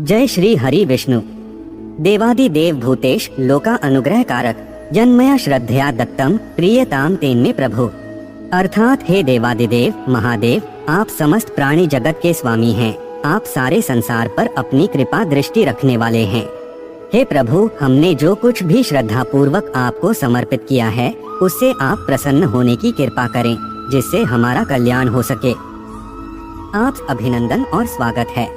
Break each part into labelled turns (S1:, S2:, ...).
S1: जय श्री हरि विष्णु। देवादिदेव भूतेश लोका अनुग्रह कारक जन्मया श्रद्धया दत्तम प्रियताम तेन्मे प्रभु। अर्थात हे देवादिदेव महादेव, आप समस्त प्राणी जगत के स्वामी हैं। आप सारे संसार पर अपनी कृपा दृष्टि रखने वाले हैं। हे प्रभु, हमने जो कुछ भी श्रद्धा पूर्वक आपको समर्पित किया है उससे आप प्रसन्न होने की कृपा करें, जिससे हमारा कल्याण हो सके। आप अभिनंदन और स्वागत है।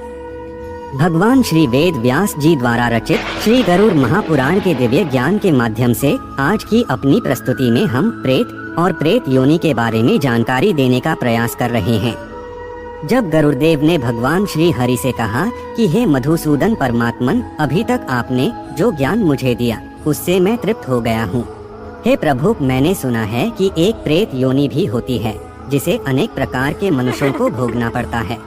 S1: भगवान श्री वेद व्यास जी द्वारा रचित श्री गरुड़ महापुराण के दिव्य ज्ञान के माध्यम से आज की अपनी प्रस्तुति में हम प्रेत और प्रेत योनि के बारे में जानकारी देने का प्रयास कर रहे हैं। जब गरुड़देव ने भगवान श्री हरि से कहा कि हे मधुसूदन परमात्मन, अभी तक आपने जो ज्ञान मुझे दिया उससे मैं तृप्त हो गया हूँ। हे प्रभु, मैंने सुना है कि एक प्रेत योनि भी होती है जिसे अनेक प्रकार के मनुष्यों को भोगना पड़ता है।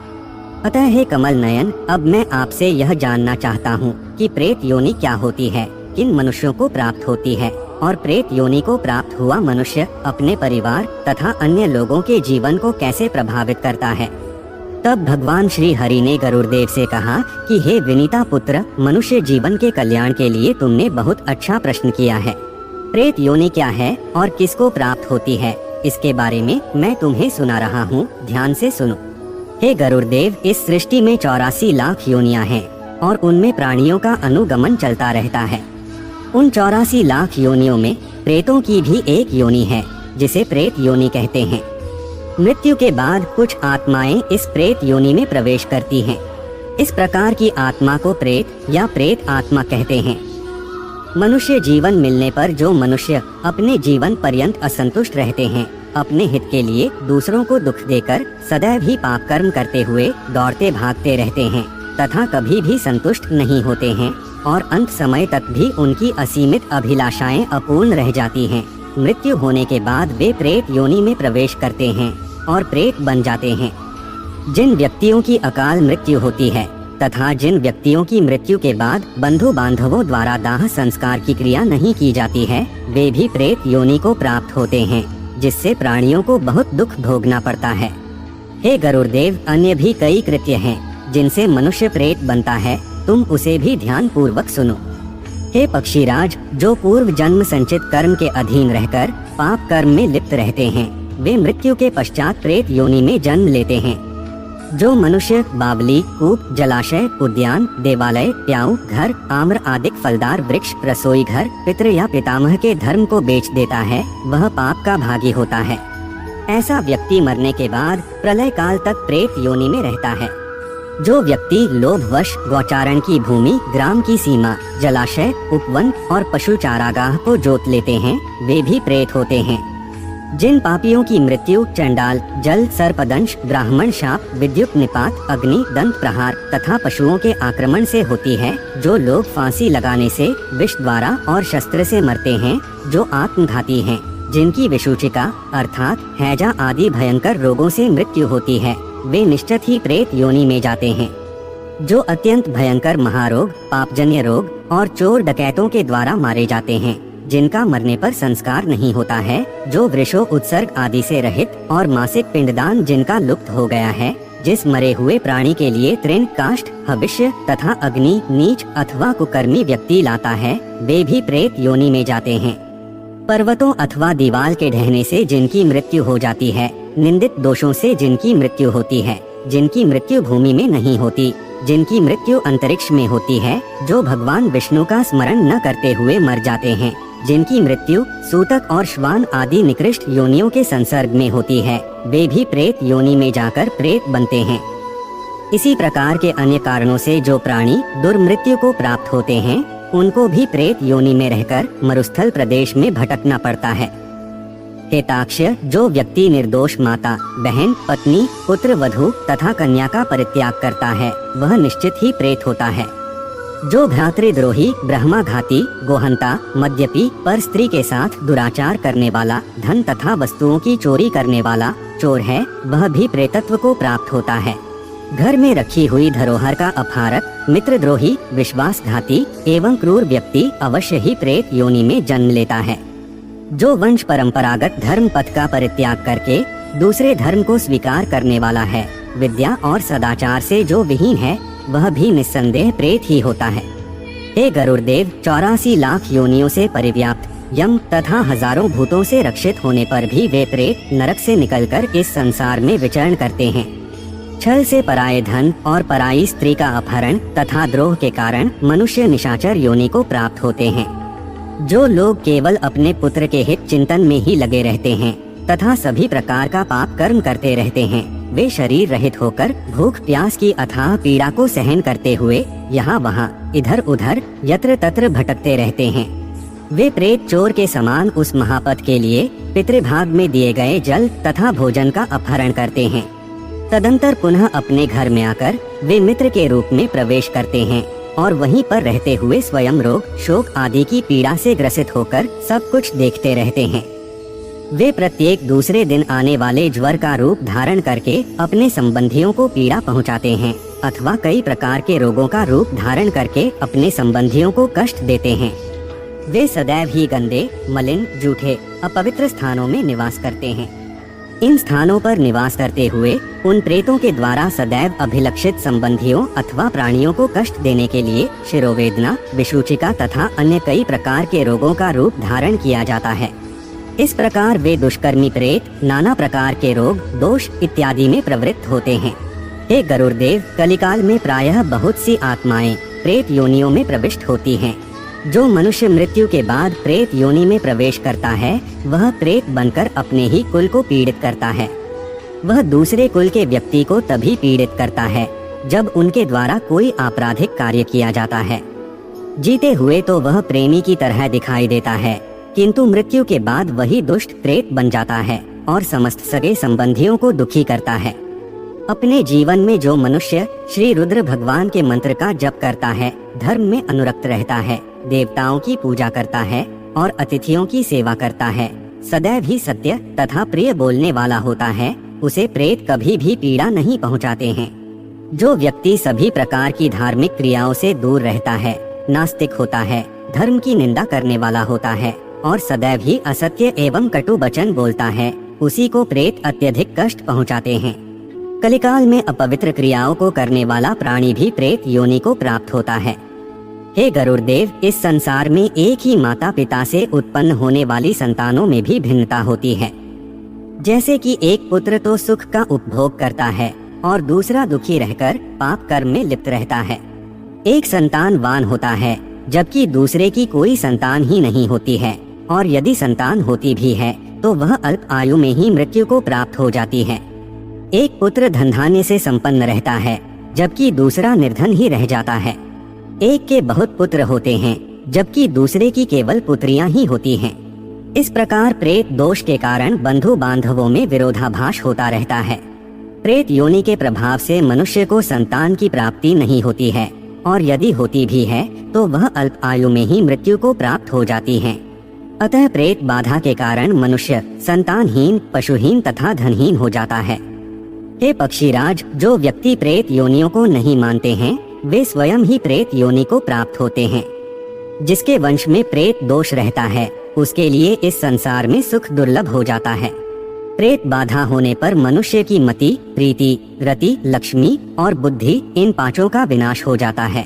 S1: अतः हे कमल नयन, अब मैं आपसे यह जानना चाहता हूँ कि प्रेत योनि क्या होती है, किन मनुष्यों को प्राप्त होती है और प्रेत योनि को प्राप्त हुआ मनुष्य अपने परिवार तथा अन्य लोगों के जीवन को कैसे प्रभावित करता है। तब भगवान श्री हरि ने गरुड़देव से कहा कि हे विनीता पुत्र, मनुष्य जीवन के कल्याण के लिए तुमने बहुत अच्छा प्रश्न किया है। प्रेत योनि क्या है और किसको प्राप्त होती है, इसके बारे में मैं तुम्हें सुना रहा हूँ, ध्यान से सुनो। हे गरुड़देव, इस सृष्टि में 84 लाख योनियां हैं और उनमें प्राणियों का अनुगमन चलता रहता है। उन 84 लाख योनियों में प्रेतों की भी एक योनि है जिसे प्रेत योनि कहते हैं। मृत्यु के बाद कुछ आत्माएं इस प्रेत योनि में प्रवेश करती हैं। इस प्रकार की आत्मा को प्रेत या प्रेत आत्मा कहते हैं। मनुष्य जीवन मिलने पर जो मनुष्य अपने जीवन पर्यंत असंतुष्ट रहते हैं, अपने हित के लिए दूसरों को दुख देकर सदैव ही पाप कर्म करते हुए दौड़ते भागते रहते हैं तथा कभी भी संतुष्ट नहीं होते हैं और अंत समय तक भी उनकी असीमित अभिलाषाएं अपूर्ण रह जाती हैं, मृत्यु होने के बाद वे प्रेत योनि में प्रवेश करते हैं और प्रेत बन जाते हैं। जिन व्यक्तियों की अकाल मृत्यु होती है तथा जिन व्यक्तियों की मृत्यु के बाद बंधु बांधवों द्वारा दाह संस्कार की क्रिया नहीं की जाती है, वे भी प्रेत योनि को प्राप्त होते हैं, जिससे प्राणियों को बहुत दुख भोगना पड़ता है। हे गरुड़देव, अन्य भी कई कृत्य हैं जिनसे मनुष्य प्रेत बनता है, तुम उसे भी ध्यान पूर्वक सुनो। हे पक्षीराज, जो पूर्व जन्म संचित कर्म के अधीन रहकर पाप कर्म में लिप्त रहते हैं, वे मृत्यु के पश्चात प्रेत योनि में जन्म लेते हैं। जो मनुष्य बावली, कूप, जलाशय, उद्यान, देवालय, प्याऊ, घर, आम्र आदि फलदार वृक्ष, रसोई घर, पितृ या पितामह के धर्म को बेच देता है, वह पाप का भागी होता है। ऐसा व्यक्ति मरने के बाद प्रलय काल तक प्रेत योनि में रहता है। जो व्यक्ति लोभवश गौचारण की भूमि, ग्राम की सीमा, जलाशय, उपवन और पशु चारागाह को जोत लेते हैं, वे भी प्रेत होते हैं। जिन पापियों की मृत्यु चंडाल, जल, सर्पदंश, ब्राह्मण शाप, विद्युत निपात, अग्नि, दंत प्रहार तथा पशुओं के आक्रमण से होती है, जो लोग फांसी लगाने से, विष द्वारा और शस्त्र से मरते हैं, जो आत्मघाती हैं, जिनकी विषूचिका अर्थात हैजा आदि भयंकर रोगों से मृत्यु होती है, वे निश्चित ही प्रेत योनि में जाते हैं। जो अत्यंत भयंकर महारोग, पापजन्य रोग और चोर डकैतों के द्वारा मारे जाते हैं, जिनका मरने पर संस्कार नहीं होता है, जो वृषो उत्सर्ग आदि से रहित और मासिक पिंडदान जिनका लुप्त हो गया है, जिस मरे हुए प्राणी के लिए तृण, काष्ठ, हविष्य तथा अग्नि नीच अथवा कुकर्मी व्यक्ति लाता है, वे भी प्रेत योनि में जाते हैं। पर्वतों अथवा दीवाल के ढहने से जिनकी मृत्यु हो जाती है, निंदित दोषों से जिनकी मृत्यु होती है, जिनकी मृत्यु भूमि में नहीं होती, जिनकी मृत्यु अंतरिक्ष में होती है, जो भगवान विष्णु का स्मरण न करते हुए मर जाते हैं, जिनकी मृत्यु सूतक और श्वान आदि निकृष्ट योनियों के संसर्ग में होती है, वे भी प्रेत योनि में जाकर प्रेत बनते हैं। इसी प्रकार के अन्य कारणों से जो प्राणी दुर्मृत्यु को प्राप्त होते हैं, उनको भी प्रेत योनि में रहकर मरुस्थल प्रदेश में भटकना पड़ता है। हेताक्ष, जो व्यक्ति निर्दोष माता, बहन, पत्नी, पुत्र, वधू तथा कन्या का परित्याग करता है, वह निश्चित ही प्रेत होता है। जो भ्रातृद्रोही, ब्रह्माघाती, गोहंता, मद्यपी, पर स्त्री के साथ दुराचार करने वाला, धन तथा वस्तुओं की चोरी करने वाला चोर है, वह भी प्रेतत्व को प्राप्त होता है। घर में रखी हुई धरोहर का अपहारक, मित्रद्रोही, विश्वासघाती एवं क्रूर व्यक्ति अवश्य ही प्रेत योनि में जन्म लेता है। जो वंश परंपरागत धर्म पथ का परित्याग करके दूसरे धर्म को स्वीकार करने वाला है, विद्या और सदाचार से जो विहीन है, वह भी निस्संदेह प्रेत ही होता है। हे गरुड़देव, 84 लाख योनियों से परिव्याप्त यम तथा हजारों भूतों से रक्षित होने पर भी वे प्रेत नरक से निकलकर इस संसार में विचरण करते हैं। छल से पराये धन और पराई स्त्री का अपहरण तथा द्रोह के कारण मनुष्य निशाचर योनि को प्राप्त होते हैं। जो लोग केवल अपने पुत्र के हित चिंतन में ही लगे रहते हैं तथा सभी प्रकार का पाप कर्म करते रहते हैं, वे शरीर रहित होकर भूख प्यास की अथाह पीड़ा को सहन करते हुए यहाँ वहाँ इधर उधर यत्र तत्र भटकते रहते हैं। वे प्रेत चोर के समान उस महापथ के लिए पितृभाग में दिए गए जल तथा भोजन का अपहरण करते हैं। तदंतर पुनः अपने घर में आकर वे मित्र के रूप में प्रवेश करते हैं और वहीं पर रहते हुए स्वयं रोग शोक आदि की पीड़ा से ग्रसित होकर सब कुछ देखते रहते हैं। वे प्रत्येक दूसरे दिन आने वाले ज्वर का रूप धारण करके अपने संबंधियों को पीड़ा पहुंचाते हैं अथवा कई प्रकार के रोगों का रूप धारण करके अपने संबंधियों को कष्ट देते हैं। वे सदैव ही गंदे, मलिन, जूठे, अपवित्र स्थानों में निवास करते हैं। इन स्थानों पर निवास करते हुए उन प्रेतों के द्वारा सदैव अभिलक्षित संबंधियों अथवा प्राणियों को कष्ट देने के लिए शिरोवेदना, विषूचिका तथा अन्य कई प्रकार के रोगों का रूप धारण किया जाता है। इस प्रकार वे दुष्कर्मी प्रेत नाना प्रकार के रोग, दोष इत्यादि में प्रवृत्त होते हैं। हे गरुड़देव, कलिकाल में प्रायः बहुत सी आत्माएं प्रेत योनियों में प्रविष्ट होती हैं। जो मनुष्य मृत्यु के बाद प्रेत योनि में प्रवेश करता है वह प्रेत बनकर अपने ही कुल को पीड़ित करता है। वह दूसरे कुल के व्यक्ति को तभी पीड़ित करता है जब उनके द्वारा कोई आपराधिक कार्य किया जाता है। जीते हुए तो वह प्रेमी की तरह दिखाई देता है, किंतु मृत्यु के बाद वही दुष्ट प्रेत बन जाता है और समस्त सगे संबंधियों को दुखी करता है। अपने जीवन में जो मनुष्य श्री रुद्र भगवान के मंत्र का जप करता है, धर्म में अनुरक्त रहता है, देवताओं की पूजा करता है और अतिथियों की सेवा करता है, सदैव ही सत्य तथा प्रिय बोलने वाला होता है, उसे प्रेत कभी भी पीड़ा नहीं पहुंचाते हैं। जो व्यक्ति सभी प्रकार की धार्मिक क्रियाओं से दूर रहता है, नास्तिक होता है, धर्म की निंदा करने वाला होता है और सदैव ही असत्य एवं कटु वचन बोलता है, उसी को प्रेत अत्यधिक कष्ट पहुंचाते हैं। कलिकाल में अपवित्र क्रियाओं को करने वाला प्राणी भी प्रेत योनि को प्राप्त होता है। हे गरुड़देव, इस संसार में एक ही माता पिता से उत्पन्न होने वाली संतानों में भी भिन्नता होती है। जैसे कि एक पुत्र तो सुख का उपभोग करता है और दूसरा दुखी रहकर पाप कर्म में लिप्त रहता है। एक संतानवान होता है जबकि दूसरे की कोई संतान ही नहीं होती है, और यदि संतान होती भी है तो वह अल्प आयु में ही मृत्यु को प्राप्त हो जाती है। एक पुत्र धन धान्य से संपन्न रहता है जबकि दूसरा निर्धन ही रह जाता है। एक के बहुत पुत्र होते हैं जबकि दूसरे की केवल पुत्रियां ही होती हैं। इस प्रकार प्रेत दोष के कारण बंधु बांधवों में विरोधाभास होता रहता है। प्रेत योनि के प्रभाव से मनुष्य को संतान की प्राप्ति नहीं होती है, और यदि होती भी है तो वह अल्प आयु में ही मृत्यु को प्राप्त हो जाती है। अतः प्रेत बाधा के कारण मनुष्य संतानहीन, पशुहीन तथा धनहीन हो जाता है। हे पक्षीराज, जो व्यक्ति प्रेत योनियों को नहीं मानते हैं वे स्वयं ही प्रेत योनि को प्राप्त होते हैं। जिसके वंश में प्रेत दोष रहता है उसके लिए इस संसार में सुख दुर्लभ हो जाता है। प्रेत बाधा होने पर मनुष्य की मति, प्रीति, रति, लक्ष्मी और बुद्धि इन पांचों का विनाश हो जाता है।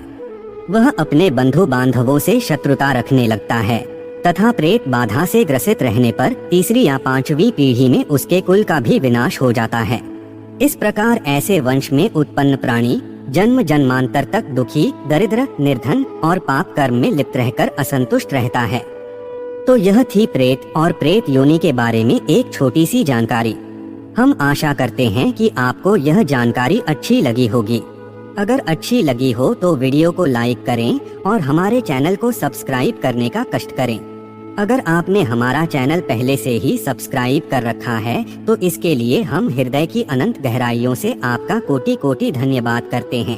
S1: वह अपने बंधु बांधवों से शत्रुता रखने लगता है तथा प्रेत बाधा से ग्रसित रहने पर तीसरी या पांचवी पीढ़ी में उसके कुल का भी विनाश हो जाता है। इस प्रकार ऐसे वंश में उत्पन्न प्राणी जन्म जन्मांतर तक दुखी, दरिद्र, निर्धन और पाप कर्म में लिप्त रहकर असंतुष्ट रहता है। तो यह थी प्रेत और प्रेत योनि के बारे में एक छोटी सी जानकारी। हम आशा करते हैं कि आपको यह जानकारी अच्छी लगी होगी। अगर अच्छी लगी हो तो वीडियो को लाइक करें और हमारे चैनल को सब्सक्राइब करने का कष्ट करें। अगर आपने हमारा चैनल पहले से ही सब्सक्राइब कर रखा है तो इसके लिए हम हृदय की अनंत गहराइयों से आपका कोटि कोटि धन्यवाद करते हैं।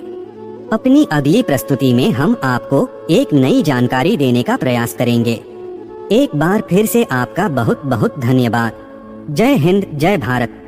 S1: अपनी अगली प्रस्तुति में हम आपको एक नई जानकारी देने का प्रयास करेंगे। एक बार फिर से आपका बहुत बहुत धन्यवाद। जय हिंद, जय भारत।